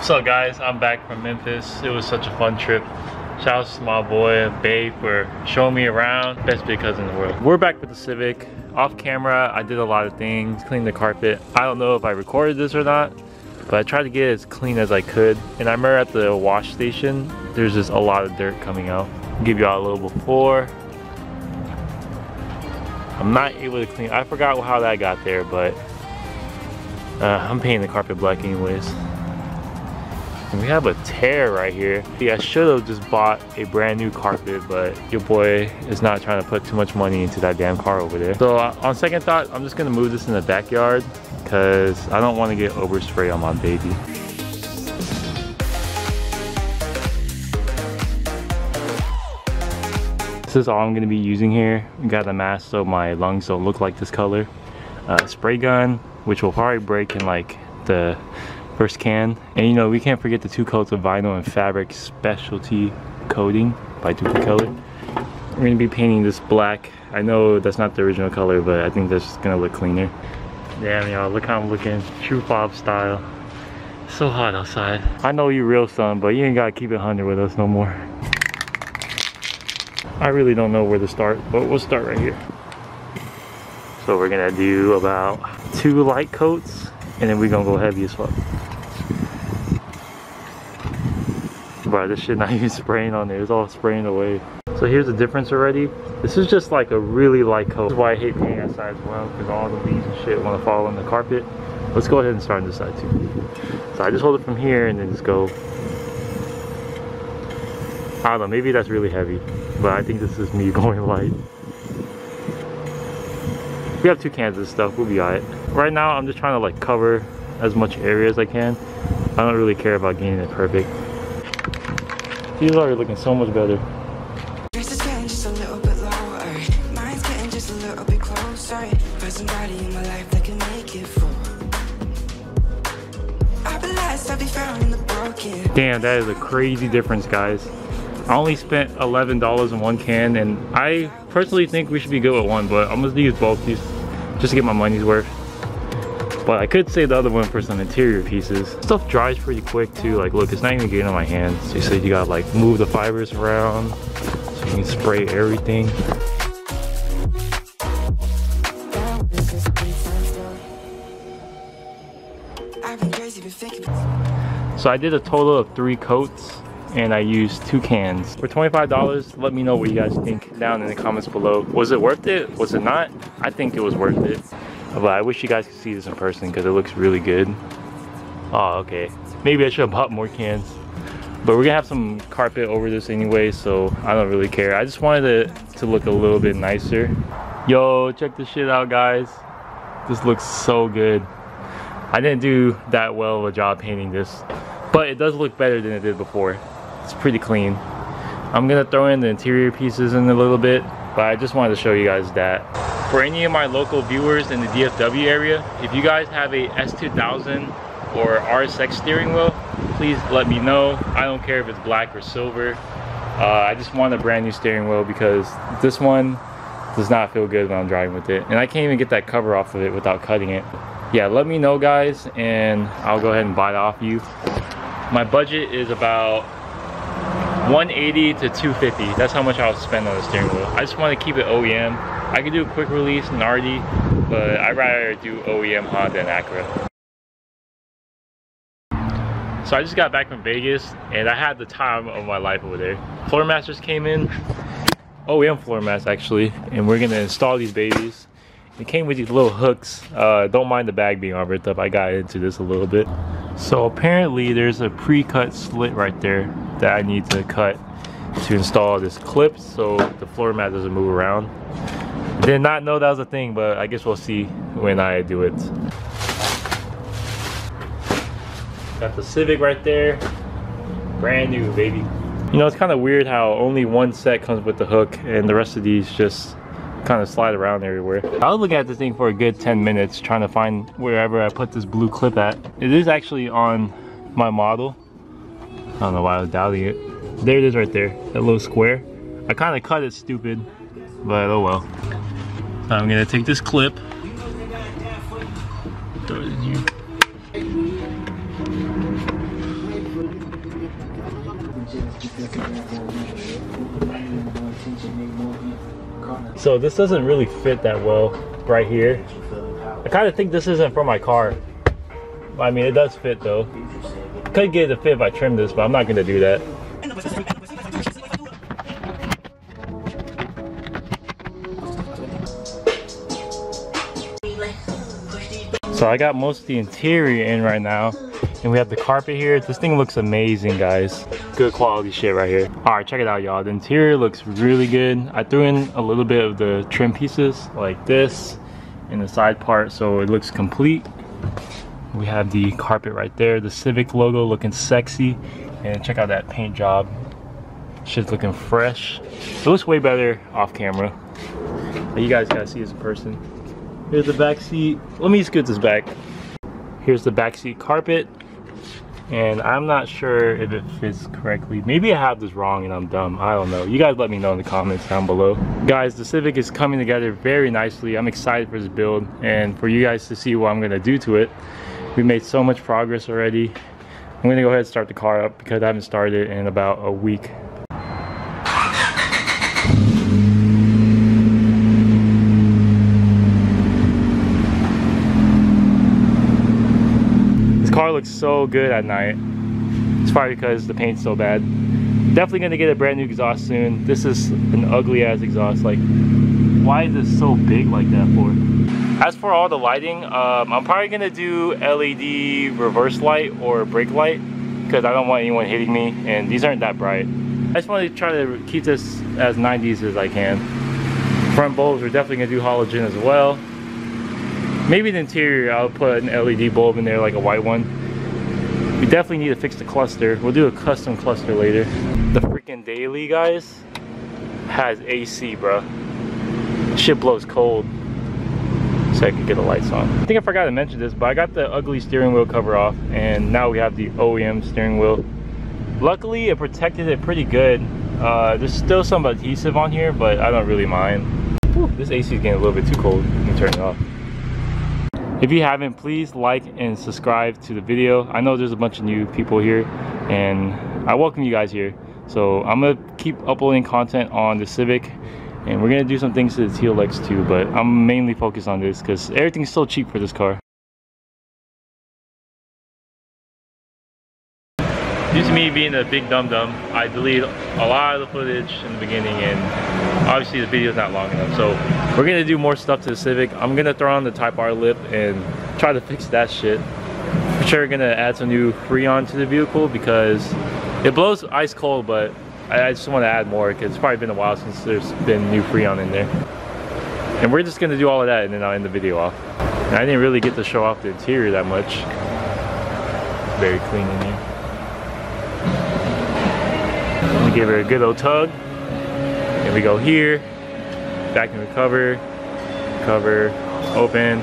What's up guys, I'm back from Memphis. It was such a fun trip. Shout out to my boy Babe for showing me around. Best big cousin in the world. We're back with the Civic. Off camera, I did a lot of things, cleaned the carpet. I don't know if I recorded this or not, but I tried to get it as clean as I could. And I remember at the wash station, there's just a lot of dirt coming out. I'll give you all a little before. I'm not able to clean. I forgot how that got there, but I'm painting the carpet black anyways. And we have a tear right here. Yeah, I should have just bought a brand new carpet, but your boy is not trying to put too much money into that damn car over there. So on second thought, I'm just gonna move this in the backyard because I don't want to get overspray on my baby. This is all I'm gonna be using here. I got a mask so my lungs don't look like this color. Spray gun, which will probably break in like the first can. And you know, we can't forget the 2 coats of vinyl and fabric specialty coating by Duplicate. We're gonna be painting this black. I know that's not the original color, but I think that's just gonna look cleaner. Damn y'all, look how I'm looking, true fob style. It's so hot outside. I know you real son, but you ain't gotta keep it 100 with us no more. I really don't know where to start, but we'll start right here. So we're gonna do about 2 light coats, and then we're gonna go heavy as fuck. Bro, this shit not even spraying on there, it's all spraying away. So here's the difference already. This is just like a really light coat. This is why I hate painting outside as well, because all the leaves and shit wanna fall on the carpet. Let's go ahead and start on this side too. So I just hold it from here and then just go. I don't know, maybe that's really heavy, but I think this is me going light. We have 2 cans of this stuff, we'll be alright. Right now, I'm just trying to like cover as much area as I can. I don't really care about getting it perfect. These are looking so much better. Just a little bit lower. Mine's getting just a little bit closer. Find somebody in my life that can make it full. I'll be last, I'll be found in the broken. Damn, that is a crazy difference, guys. I only spent $11 in 1 can, and I personally think we should be good with 1, but I'm gonna use both these just to get my money's worth. But I could save the other one for some interior pieces. Stuff dries pretty quick too. Like look, it's not even getting on my hands. So you gotta like move the fibers around so you can spray everything. So I did a total of 3 coats and I used 2 cans. For $25, let me know what you guys think down in the comments below. Was it worth it? Was it not? I think it was worth it. But I wish you guys could see this in person because it looks really good. Oh, okay. Maybe I should have bought more cans. But we're gonna have some carpet over this anyway, so I don't really care. I just wanted it to look a little bit nicer. Yo, check this shit out, guys. This looks so good. I didn't do that well of a job painting this, but it does look better than it did before. It's pretty clean. I'm gonna throw in the interior pieces in a little bit, but I just wanted to show you guys that. For any of my local viewers in the DFW area, if you guys have a S2000 or RSX steering wheel, please let me know. I don't care if it's black or silver. I just want a brand new steering wheel because this one does not feel good when I'm driving with it. And I can't even get that cover off of it without cutting it. Yeah, let me know guys and I'll go ahead and buy it off you. My budget is about $180 to $250. That's how much I'll spend on the steering wheel. I just want to keep it OEM. I could do a quick release in RD, but I'd rather do OEM Honda and Acura. So I just got back from Vegas and I had the time of my life over there. Floor mats just came in. OEM floor mats actually, and we're gonna install these babies. It came with these little hooks. Don't mind the bag being all ripped up. I got into this a little bit. So apparently there's a pre-cut slit right there that I need to cut to install this clip so the floor mat doesn't move around. Did not know that was a thing, but I guess we'll see when I do it. Got the Civic right there. Brand new, baby. You know, it's kind of weird how only 1 set comes with the hook and the rest of these just kind of slide around everywhere. I was looking at this thing for a good 10 minutes trying to find wherever I put this blue clip at. It is actually on my model. I don't know why I was doubting it. There it is right there, that little square. I kind of cut it stupid, but oh well. So I'm gonna take this clip, throw it in here. So this doesn't really fit that well right here. I kind of think this isn't for my car. I mean, it does fit though. Could get it to fit if I trim this, but I'm not gonna do that. So I got most of the interior in right now, and we have the carpet here. This thing looks amazing, guys. Good quality shit right here. All right, check it out, y'all. The interior looks really good. I threw in a little bit of the trim pieces like this in the side part, so it looks complete. We have the carpet right there, the Civic logo looking sexy, and check out that paint job. Shit's looking fresh. It looks way better off camera, but you guys gotta see this in person. Here's the back seat. Let me scoot this back. Here's the back seat carpet, and I'm not sure if it fits correctly. Maybe I have this wrong and I'm dumb. I don't know. You guys let me know in the comments down below. Guys, the Civic is coming together very nicely. I'm excited for this build and for you guys to see what I'm gonna do to it. We made so much progress already. I'm gonna go ahead and start the car up because I haven't started in about a week. Car looks so good at night. It's probably because the paint's so bad. Definitely gonna get a brand new exhaust soon. This is an ugly ass exhaust. Like, why is this so big like that for? As for all the lighting, I'm probably gonna do LED reverse light or brake light because I don't want anyone hitting me, and these aren't that bright. I just want to try to keep this as 90s as I can. Front bulbs, we're definitely gonna do halogen as well. Maybe the interior, I'll put an LED bulb in there, like a white one. We definitely need to fix the cluster. We'll do a custom cluster later. The freaking daily, guys, has AC, bro. Shit blows cold. So I can get the lights on. I think I forgot to mention this, but I got the ugly steering wheel cover off, and now we have the OEM steering wheel. Luckily, it protected it pretty good. There's still some adhesive on here, but I don't really mind. Whew, this AC is getting a little bit too cold. Let me turn it off. If you haven't, please like and subscribe to the video. I know there's a bunch of new people here, and I welcome you guys here. So I'm gonna keep uploading content on the Civic, and we're gonna do some things to the TLX too, but I'm mainly focused on this because everything's so cheap for this car. Due to me being a big dum-dum, I deleted a lot of the footage in the beginning, and obviously the video's not long enough. So we're gonna do more stuff to the Civic. I'm gonna throw on the Type R lip and try to fix that shit. For sure gonna add some new Freon to the vehicle because it blows ice cold, but I just want to add more because it's probably been a while since there's been new Freon in there. And we're just gonna do all of that, and then I'll end the video off. And I didn't really get to show off the interior that much. Very clean in here. We give her a good old tug. And we go here, vacuum the cover, open,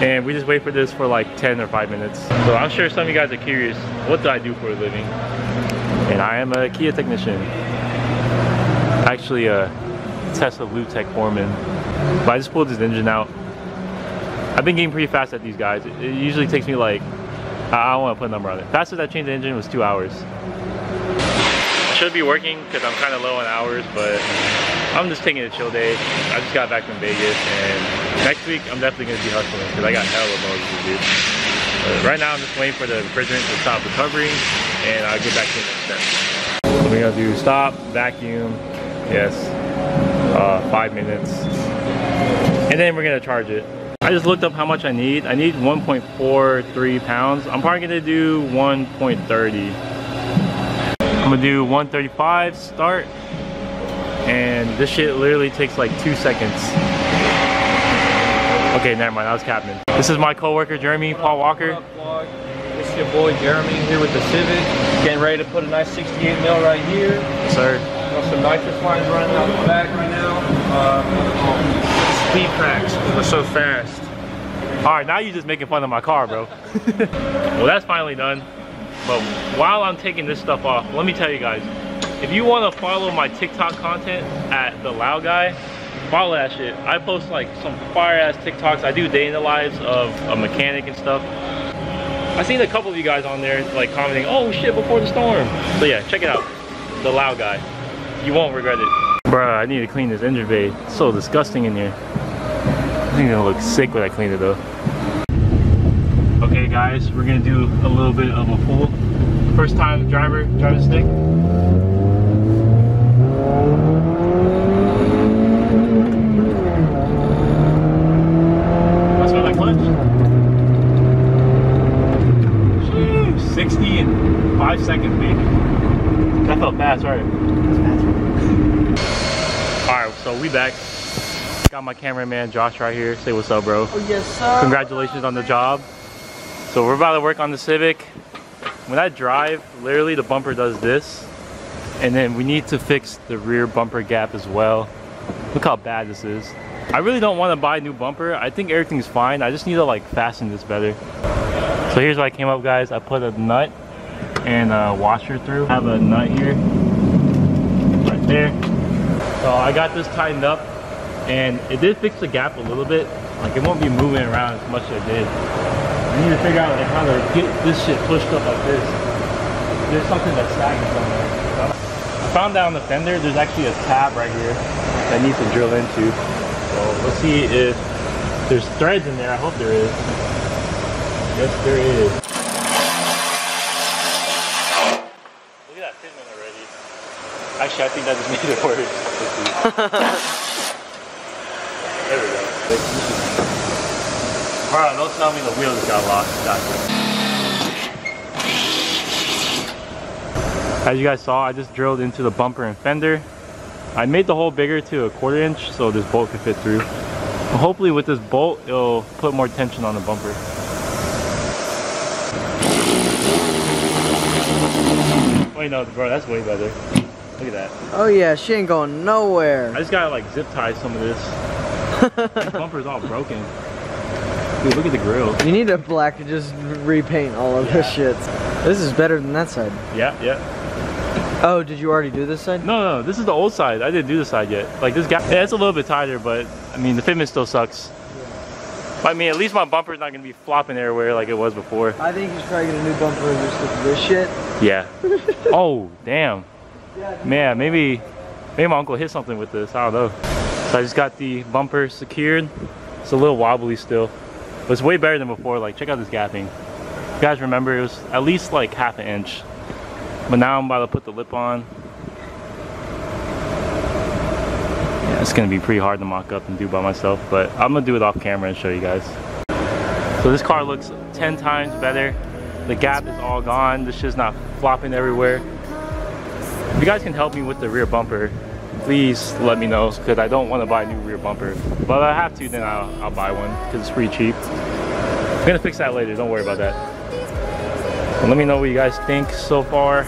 and we just wait for this for like 10 or 5 minutes. So I'm sure some of you guys are curious, what do I do for a living? And I am a Kia technician. Actually a Tesla Blue Tech foreman. But I just pulled this engine out. I've been getting pretty fast at these guys. It usually takes me like, I don't want to put a number on it. Fastest I changed the engine was 2 hours. Should be working because I'm kind of low on hours, but I'm just taking a chill day. I just got back from Vegas, and next week I'm definitely going to be hustling because I got hella loads to do. But right now I'm just waiting for the refrigerant to stop recovering, and I'll get back to the next step. So we're going to do stop, vacuum, yes, 5 minutes, and then we're going to charge it. I just looked up how much I need. I need 1.43 pounds. I'm probably going to do 1.30. I'm gonna do 135 start, and this shit literally takes like 2 seconds. Okay, never mind, I was capping. This is my co-worker Jeremy, Paul Walker. What up, vlog? This is your boy Jeremy here with the Civic, getting ready to put a nice 68 mil right here. Yes, sir. Got some nitrous lines running out the back right now. Speed cracks, we're so fast. All right, now you're just making fun of my car, bro. Well, that's finally done. But while I'm taking this stuff off, let me tell you guys, if you want to follow my TikTok content at The Loud Guy, follow that shit. I post like some fire ass TikToks. I do day in the lives of a mechanic and stuff. I seen a couple of you guys on there like commenting, oh shit, before the storm. So yeah, check it out. The loud guy. You won't regret it. Bruh, I need to clean this engine bay. It's so disgusting in here. I think it'll look sick when I clean it though. Okay guys, we're gonna do a little bit of a pull. First time driver, driving stick. Let's go that clutch. 60 in 5 seconds, baby. That felt fast, right? Alright, so we back. Got my cameraman Josh right here. Say what's up, bro. Oh, yes, sir. Congratulations on the job. So we're about to work on the Civic. When I drive, literally the bumper does this. And then we need to fix the rear bumper gap as well. Look how bad this is. I really don't want to buy a new bumper. I think everything's fine. I just need to like fasten this better. So here's what I came up, guys. I put a nut and a washer through. I have a nut here, right there. So I got this tightened up, and it did fix the gap a little bit. Like it won't be moving around as much as it did. I need to figure out like how to get this shit pushed up like this. There's something that's sagging somewhere. I found that on the fender, there's actually a tab right here that I need to drill into. So let's see if there's threads in there. I hope there is. Yes, there is. Look at that fitment already. Actually, I think that just made it worse. There we go. Alright, don't tell me the wheel just got lost. Gotcha. As you guys saw, I just drilled into the bumper and fender. I made the hole bigger to 1/4 inch so this bolt could fit through. Hopefully with this bolt, it'll put more tension on the bumper. Wait, no, bro, that's way better. Look at that. Oh yeah, she ain't going nowhere. I just gotta like zip tie some of this. This bumper's all broken. Dude, look at the grill. You need a black to just repaint all of this shit. This is better than that side. Yeah, yeah. Oh, did you already do this side? No, this is the old side. I didn't do the side yet. Like this gap, yeah, it's a little bit tighter, but I mean, the fitment still sucks. I mean, at least my bumper's not gonna be flopping everywhere like it was before. I think you should probably get a new bumper just with this shit. Yeah. Oh, damn. Man, maybe my uncle hit something with this. I don't know. So I just got the bumper secured. It's a little wobbly still, but it's way better than before. Like, check out this gapping. You guys remember it was at least like 1/2 inch. But now I'm about to put the lip on. Yeah, it's gonna be pretty hard to mock up and do by myself, but I'm gonna do it off camera and show you guys. So this car looks 10 times better. The gap is all gone. This shit's not flopping everywhere. If you guys can help me with the rear bumper, please let me know, because I don't want to buy a new rear bumper. But if I have to, then I'll buy one, because it's pretty cheap. I'm gonna fix that later, don't worry about that. And let me know what you guys think so far.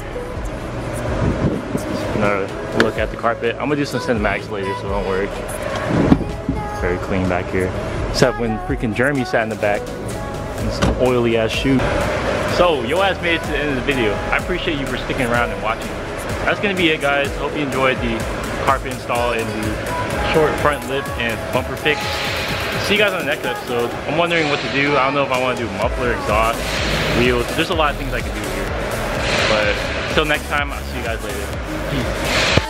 Just gonna look at the carpet. I'm gonna do some cinematics later, so don't worry. Very clean back here. Except when freaking Jeremy sat in the back. This oily ass shoe. So, your ass made it to the end of the video. I appreciate you for sticking around and watching. That's gonna be it, guys. Hope you enjoyed the carpet install and the short front lip and bumper fix. See you guys on the next episode. I'm wondering what to do. I don't know if I want to do muffler, exhaust, wheels. There's a lot of things I can do here. But until next time, I'll see you guys later. Peace.